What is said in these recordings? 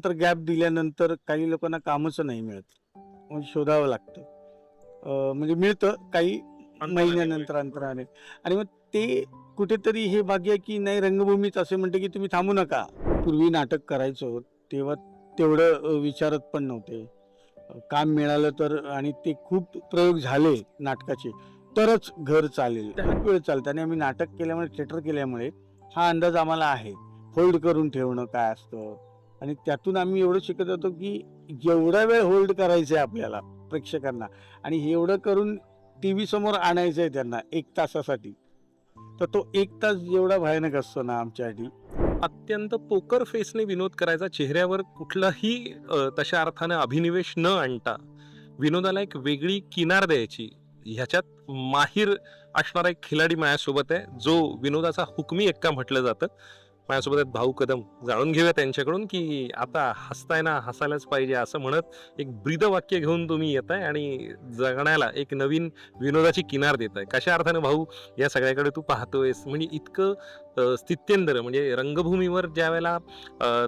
त्याच्यानंतर गॅप दिल्यानंतर काही लोकांना कामच नाही मिळत, मग शोधावं लागतं. म्हणजे मिळतं काही महिन्यानंतर अंतराने. आणि मग ते कुठेतरी हे भाग्य की नाही, रंगभूमीच असे म्हणते की तुम्ही थांबू नका. पूर्वी नाटक करायचो तेव्हा तेवढं विचारत पण नव्हते. काम मिळालं तर आणि ते खूप प्रयोग झाले नाटकाचे तरच घर चालेल, खूप वेळ चालतं. आणि आम्ही नाटक केल्यामुळे, थिएटर केल्यामुळे हा अंदाज आम्हाला आहे होल्ड करून ठेवणं काय असतं. आणि त्यातून आम्ही एवढं शिकत होतो की जेवढा वेळ होल्ड करायचं आहे आपल्याला प्रेक्षकांना, आणि हे एवढं करून टी व्ही समोर आणायचं आहे त्यांना 1 तासासाठी, तर तो 1 तास जेवढा भयानक असतो ना आमच्यासाठी. अत्यंत पोकर फेसने विनोद करायचा, चेहऱ्यावर कुठलाही तशा अर्थाने अभिनिवेश न आणता विनोदाला एक वेगळी किनार द्यायची, ह्याच्यात माहिर असणारा एक खिलाडी माझ्यासोबत आहे, जो विनोदाचा हुकमी एक्का म्हटलं जातं. माझ्यासोबत आहेत भाऊ कदम. जाणून घेऊया त्यांच्याकडून की आता हसताय ना, हसायलाच पाहिजे असं म्हणत एक ब्रीदवाक्य घेऊन तुम्ही येताय आणि जगण्याला एक नवीन विनोदाची किनार देताय. कशा अर्थाने भाऊ या सगळ्याकडे तू पाहतोयस, म्हणजे इतकं स्थित्यंतर, म्हणजे रंगभूमीवर ज्या वेळेला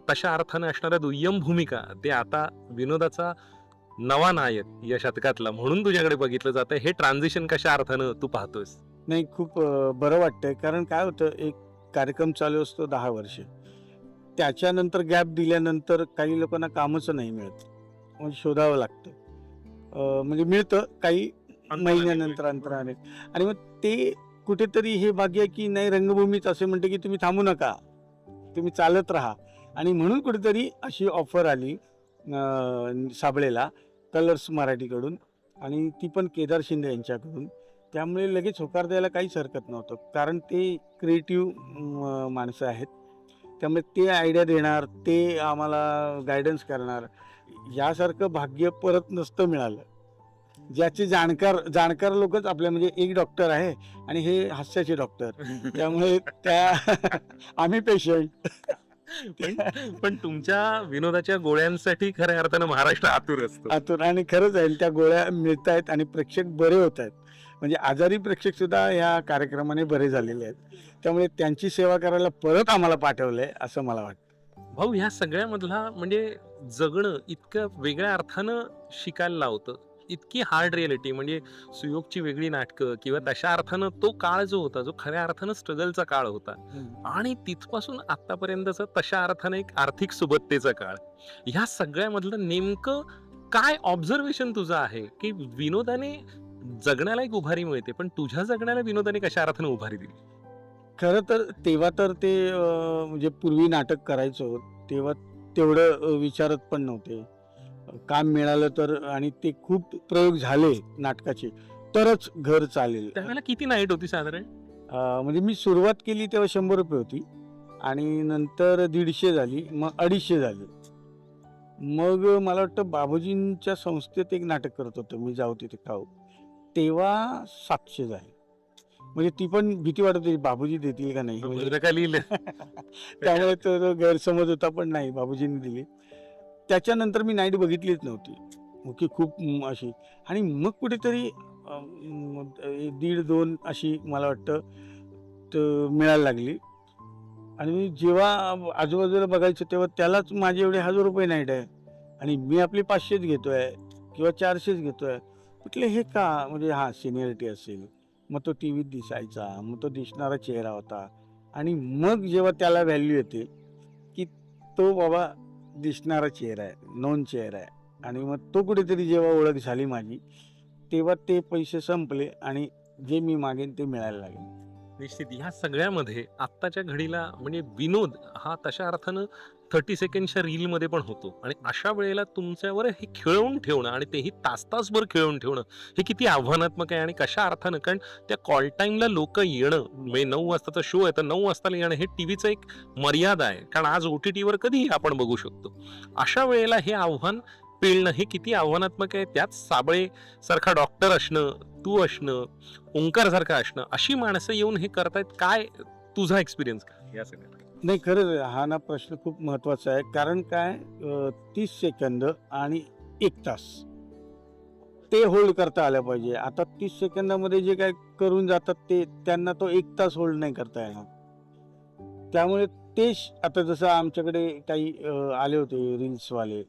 तशा अर्थाने असणाऱ्या दुय्यम भूमिका ते आता विनोदाचा नवा नायक या शतकातला म्हणून तुझ्याकडे बघितलं जातं, हे ट्रान्झिशन कशा अर्थानं तू पाहतोयस? नाही, खूप बरं वाटतंय. कारण काय होतं, एक कार्यक्रम चालू असतो 10 वर्ष, त्याच्यानंतर गॅप दिल्यानंतर काही लोकांना कामच नाही मिळत, मग शोधावं लागतं. म्हणजे मिळतं काही महिन्यानंतर अंतराने. आणि मग ते कुठेतरी हे भाग्य की नाही, रंगभूमीच असे म्हणते की तुम्ही थांबू नका, तुम्ही चालत राहा. आणि म्हणून कुठेतरी अशी ऑफर आली साबळेला, कलर्स मराठीकडून, आणि ती पण केदार शिंदे यांच्याकडून. त्यामुळे लगेच होकार द्यायला काहीच हरकत नव्हतं, कारण ते क्रिएटिव्ह माणसं आहेत. त्यामुळे ते आयडिया देणार, ते आम्हाला गायडन्स करणार. यासारखं भाग्य परत नसतं मिळालं. ज्याचे जाणकार जाणकार लोकच आपल्या, म्हणजे एक डॉक्टर आहे आणि हे हास्याचे डॉक्टर, त्यामुळे त्या आम्ही पेशंट. पण पण तुमच्या विनोदाच्या गोळ्यांसाठी खऱ्या अर्थानं महाराष्ट्र आतुर असतो. आतून, आणि खरंच आहे, त्या गोळ्या मिळत आहेत आणि प्रेक्षक बरे होत आहेत. म्हणजे आजारी प्रेक्षक सुद्धा या कार्यक्रमाने बरे झालेले आहेत. त्यामुळे त्यांची सेवा करायला परत आम्हाला पाठवलंय असं मला वाटतं. भाऊ ह्या सगळ्यामधला म्हणजे जगणं इतकं वेगळ्या अर्थानं शिकायला लावतं, इतकी हार्ड रियालिटी, म्हणजे सुयोगची वेगळी नाटकं किंवा तशा अर्थानं तो काळ जो होता, जो खऱ्या अर्थानं स्ट्रगलचा काळ होता, आणि तिथपासून आतापर्यंतचा तशा अर्थानं एक आर्थिक सुबत्तेचा काळ, ह्या सगळ्यामधलं नेमकं काय ऑब्झर्वेशन तुझं आहे की विनोदाने जगण्याला एक उभारी मिळते, पण तुझ्या जगण्याला विनोदाने कशा अर्थानं उभारी दिली? खरं तर तेव्हा तर ते म्हणजे पूर्वी नाटक करायचो तेव्हा तेवढं विचारत पण नव्हते. काम मिळालं तर आणि ते खूप प्रयोग झाले नाटकाचे तरच घर चालेल. त्यावेळेला किती नाईट होती साधारण? म्हणजे मी सुरुवात केली तेव्हा 100 रुपये होती, आणि नंतर 150 झाली, मग 250 झाली. मग मला वाटतं बाबूजींच्या संस्थेत एक नाटक करत होतो मी, जाऊ तिथे खाऊ, तेव्हा 700 झाले. म्हणजे ती पण भीती वाटत होती, बाबूजी देतील का नाही, म्हणजे बरं का लिहिलं? त्यामुळे तो गैरसमज होता, पण नाही, बाबूजींनी दिली. त्याच्यानंतर मी नाईट बघितलीच नव्हती, की खूप अशी. आणि मग कुठेतरी 1.5-2 अशी मला वाटतं मिळायला लागली. आणि जेव्हा आजूबाजूला बघायचं तेव्हा त्यालाच माझे एवढे 1000 रुपये नाईट आहे, आणि मी आपली 500च घेतोय किंवा 400च घेतोय. म्हटलं हे का, म्हणजे हा सिनियरिटी असेल, मग तो टी व्हीत दिसायचा, मग तो दिसणारा चेहरा होता. आणि मग जेव्हा त्याला व्हॅल्यू येते की तो बाबा दिसणारा चेहरा आहे, नोन चेहरा आहे, आणि मग तो कुठेतरी जेव्हा ओळख झाली माझी, तेव्हा ते पैसे संपले आणि जे मी मागेन ते मिळायला लागले. निश्चित ह्या सगळ्यामध्ये आत्ताच्या घडीला म्हणजे विनोद हा तशा अर्थानं 30 सेकंडच्या रीलमध्ये पण होतो, आणि अशा वेळेला तुमच्यावर हे खेळवून ठेवणं, आणि तेही तास तासभर खेळवून ठेवणं, हे किती आव्हानात्मक आहे आणि कशा अर्थानं, कारण त्या कॉल टाईमला लोक येणं, म्हणजे 9 वाजताचा शो आहे तर 9 वाजता येणं हे टीव्हीचं एक मर्यादा आहे, कारण आज OTT वर कधीही आपण बघू शकतो. अशा वेळेला हे आव्हान पेलणं हे किती आव्हानात्मक आहे, त्यात साबळे सारखा डॉक्टर असणं, तू असणं, ओंकार सारखं असणं, अशी माणसं येऊन हे करतायत, काय तुझा एक्सपिरियन्स काय या सगळ्यात? नाही, खरंच हा ना प्रश्न खूप महत्त्वाचा आहे. कारण काय, 30 सेकंद आणि 1 तास ते होल्ड करता आलं पाहिजे. आता 30 सेकंदामध्ये जे काय करून जातात ते त्यांना तो 1 तास होल्ड नाही करता येणार. त्यामुळे आता जसं आमच्याकडे काही आले होते रील्सवाले,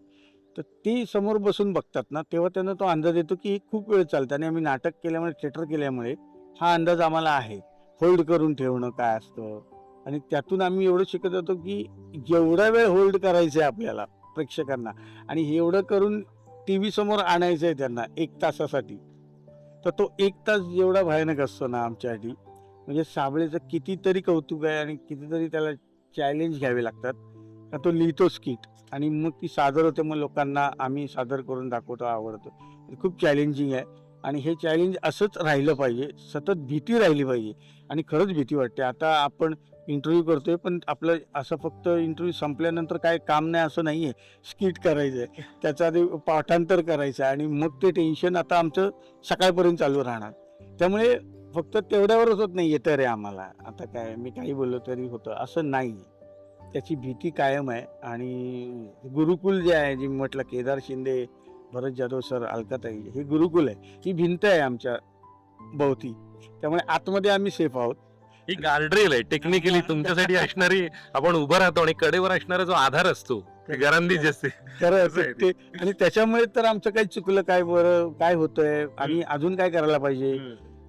तर ते समोर बसून बघतात ना, तेव्हा त्यांना तो अंदाज येतो की हे खूप वेळ चालतं आणि आम्ही नाटक केल्यामुळे, थिएटर केल्यामुळे हा अंदाज आम्हाला आहे. होल्ड करून ठेवणं काय असतं आणि त्यातून आम्ही एवढं शिकत जातो की जेवढा वेळ होल्ड करायचं आहे आपल्याला प्रेक्षकांना आणि हे एवढं करून टीव्ही समोर आणायचं आहे त्यांना 1 तासासाठी. तर तो 1 तास जेवढा भयानक असतो ना आमच्यासाठी, म्हणजे साबळेचं कितीतरी कौतुक आहे आणि कितीतरी त्याला चॅलेंज घ्यावे लागतात. का तो लिहितो स्किट आणि मग ती सादर होते, मग लोकांना आम्ही सादर करून दाखवतो, आवडतो. हे खूप चॅलेंजिंग आहे आणि हे चॅलेंज असंच राहिलं पाहिजे. सतत भीती राहिली पाहिजे आणि खरंच भीती वाटते. आता आपण इंटरव्ह्यू करतोय, पण आपलं असं फक्त इंटरव्ह्यू संपल्यानंतर काय काम नाही असं नाहीये. स्किट करायचंय, त्याचं आधी पाठांतर करायचं आणि मग ते टेन्शन आता आमचं सकाळपर्यंत चालू राहणार. त्यामुळे फक्त तेवढ्यावरच होत नाही, येतं रे आम्हाला. आता काय मी काही बोललो तरी होतं, असं नाही. त्याची भीती कायम आहे आणि गुरुकुल जे आहे, जे म्हटलं केदार शिंदे, भरत जाधव सर, अलकाताई, हे गुरुकुल आहे. ही भिंत आहे आमच्या भोवती. त्यामुळे आतमध्ये आम्ही सेफ आहोत. ही गार्डरेल आहे टेक्निकली तुमच्यासाठी असणारी. आपण उभं राहतो आणि कडेवर असणारा जो आधार असतो ती गरांधी जी असते. खरं असं आहे ते आणि त्याच्यामुळे तर आमचं काही चुकलं काय, बरं काय होतंय आणि अजून काय करायला पाहिजे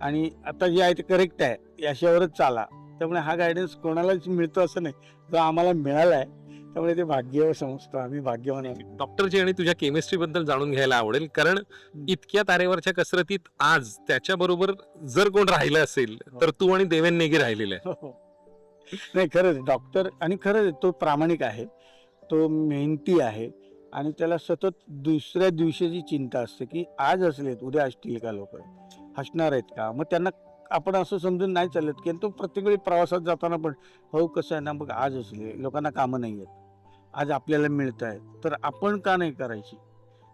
आणि आता जे आहे ते करेक्ट आहे, याच्यावरच चाला. त्यामुळे हा गायडन्स कोणालाच मिळतो असं नाही, जो आम्हाला मिळाला आहे. त्यामुळे ते भाग्य समजतो, आम्ही भाग्यवान आहे. डॉक्टरची आणि तुझ्या केमिस्ट्री बद्दल जाणून घ्यायला आवडेल, कारण इतक्या तारेवरच्या कसरतीत आज त्याच्याबरोबर जर कोण राहिलं असेल तर तू आणि देवेन नेगी राहिलेला आहे. हो, हो. नाही खरंच डॉक्टर आणि खरंच तो प्रामाणिक आहे, तो मेहनती आहे आणि त्याला सतत दुसऱ्या दिवशीची चिंता असते की आज हसलेत उद्या हसतील का लोक, हसणार आहेत का. मग त्यांना आपण असं समजून नाही चालत की तो प्रत्येक वेळी प्रवासात जाताना पण हो कसं आहे ना, बघ आज हसले, लोकांना कामं नाही आहेत, आज आपल्याला मिळत आहे, तर आपण का नाही करायची.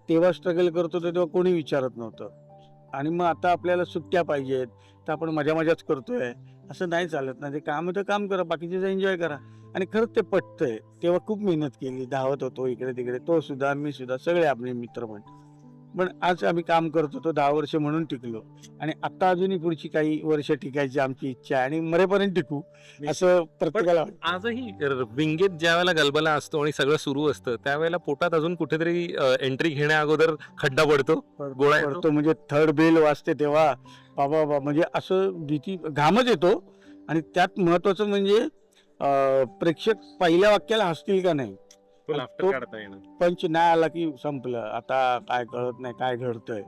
तेव्हा स्ट्रगल करतो तर तेव्हा कोणी विचारत नव्हतं आणि मग आता आपल्याला सुट्ट्या पाहिजेत तर आपण मजा मजाच करतोय, असं नाही चालत ना. ते काम आहे तर काम करा, बाकीचे एन्जॉय करा. आणि खरंच ते पटतंय. तेव्हा खूप मेहनत केली, धावत होतो इकडे तिकडे, तो सुद्धा मी सुद्धा, सगळे आपले मित्र पण आज आम्ही काम करत होतो 10 वर्ष म्हणून टिकलो आणि आता अजूनही पुढची काही वर्ष टिकायची आमची इच्छा आहे आणि मरेपर्यंत टिकू असं प्रत्येकाला वाटतं. आजही विंगेत ज्या वेळेला गलबला असतो आणि सगळं सुरू असतं त्यावेळेला पोटात अजून कुठेतरी एंट्री घेण्या अगोदर खड्डा पडतो, गोळा येतो. पडतो म्हणजे थर्ड बेल वाजते तेव्हा बाबा बाबा, म्हणजे असं भीती, घामच येतो. आणि त्यात महत्वाचं म्हणजे प्रेक्षक पहिल्या वाक्याला हसतील का नाही, तो laughter तो काढता येणं. पंच नाही आला की संपलं, आता काय कळत नाही काय घडतंय.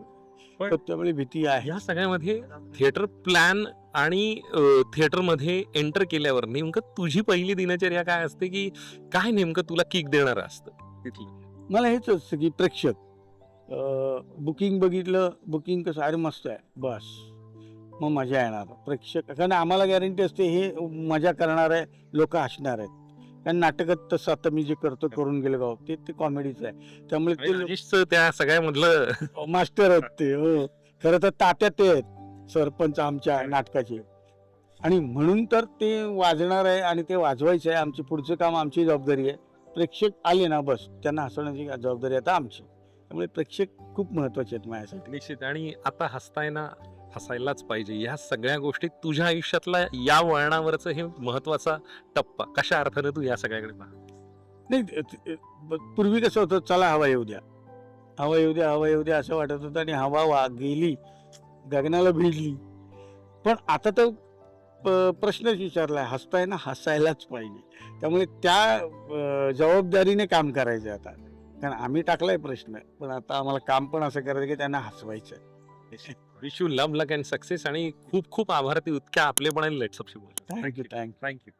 पण तर त्यामुळे भीती आहे. या सगळ्यामध्ये थिएटर प्लॅन आणि थिएटर मध्ये एंटर केल्यावर नेमकं तुझी पहिली दिनचर्या काय असते, की काय नेमकं तुला किक देणार असतं तिथलं? मला हेच असतं की प्रेक्षक बुकिंग बघितलं, बुकिंग कसं अरे मस्त आहे बस, मग मजा येणार. प्रेक्षक, कारण आम्हाला गॅरंटी असते हे मजा करणार आहे, लोक हसणार आहेत. कारण नाटकात तसं आता मी जे करतो, करून गेलो गाव, ते कॉमेडीच आहे. त्यामुळे आणि ते राजेशचं त्या सगळ्यामधलं मास्टर आहेत ते. हो, खरं तर तात्या ते आहेत, सरपंच आमच्या नाटकाचे. आणि म्हणून तर ते वाजणार आहे आणि ते वाजवायचं आहे. आमची पुढचं काम, आमची जबाबदारी आहे. प्रेक्षक आले ना बस, त्यांना हसवण्याची जबाबदारी आता आमची. त्यामुळे प्रेक्षक खूप महत्वाचे आहेत माझ्यासाठी. निश्चित. आणि आता हसताना हसायलाच पाहिजे, ह्या सगळ्या गोष्टी तुझ्या आयुष्यातला या वळणावरचं हे महत्वाचा टप्पा, कशा अर्थाने तू या सगळ्याकडे पाहतो? नाही पूर्वी कसं होतं, चला हवा येऊ द्या, हवा येऊ द्या, हवा येऊ द्या असं वाटत होतं आणि हवा गेली, गगनाला भिडली. पण आता तर प्रश्नच विचारलाय, हसताय ना, हसायलाच पाहिजे. त्यामुळे त्या जबाबदारीने काम करायचं आता. कारण आम्ही टाकलाय प्रश्न, पण आता आम्हाला काम पण असं करायचं की त्यांना हसवायचं. Wish you love luck and success आणि खूप खूप आभार ते इतक्या आपलेपणाने लेट्सअपशी बोलतो. थँक्यू. थँक्यू.